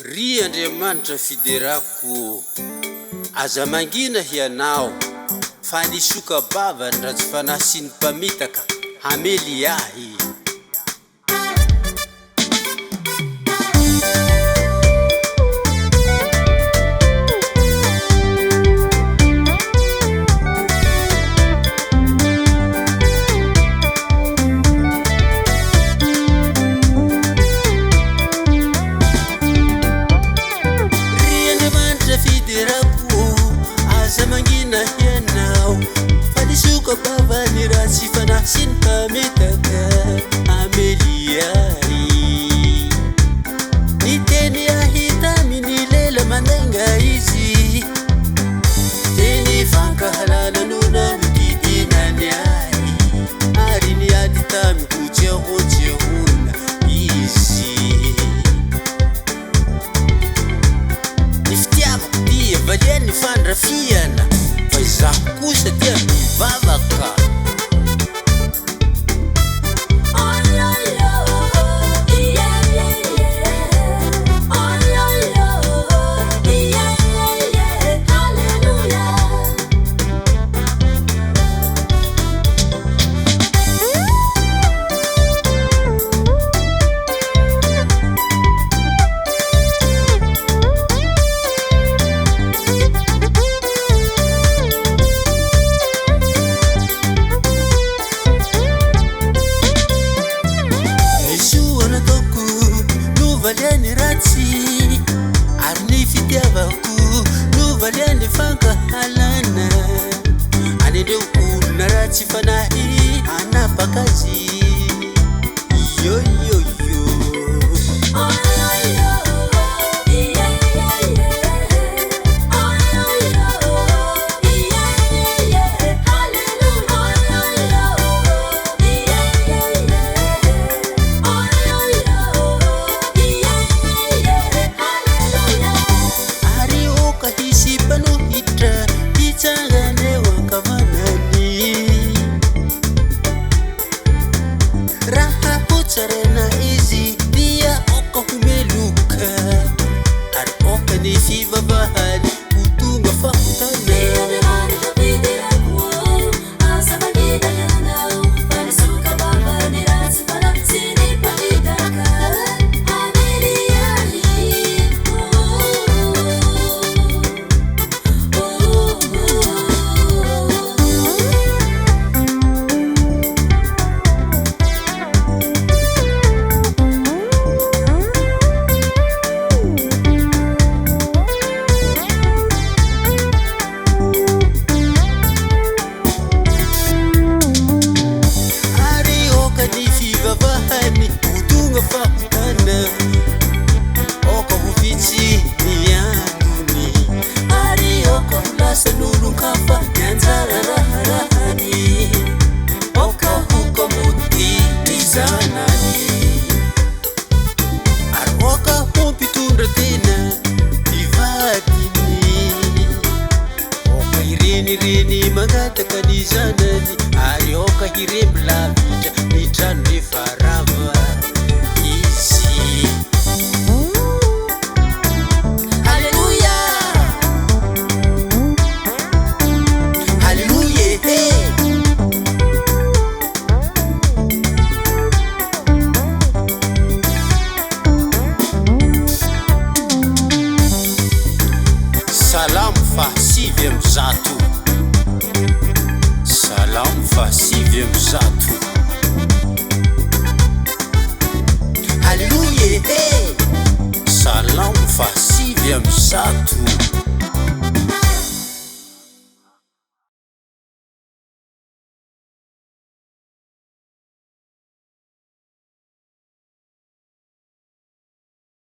Ry Andriamanitra fiderako aza mangina hianao fa ny soka-bava ny ratsy fanahy sy ny mpamitaka hamely ahy. Mangina hianao fa ny soka-bava ny ratsy fanahy sy ny mpamitaka hamely ahy. Ny teny ahita amin'ny lela mandainga izy teny fankahalala nona mididinany ahy ary ny ady tamiko jerojehona izy. Ny fitiavako dia valiany fandrafiana fa izaho kosa dia mivavaka. Valiany ratsy ary ny fitiavako no valiany fankahalana anendreo olona ratsy fanahy anapaka azy. Yo sarena izy dia oka humeluka ary oka ny fivavahany ho tonga fahotana. Oka huvitsy miangony ary oka hulasa lolon-kafa mianjara raharahany oka hokamoty ny zanany ary oka hompitondra tena ivadiny oka hirenireny mangataka ny zanany ary oka hiremby lavitra ny trano rehefa rava. Salam fa 500. Salam fa 500. Hallelujah. Salam fa 500.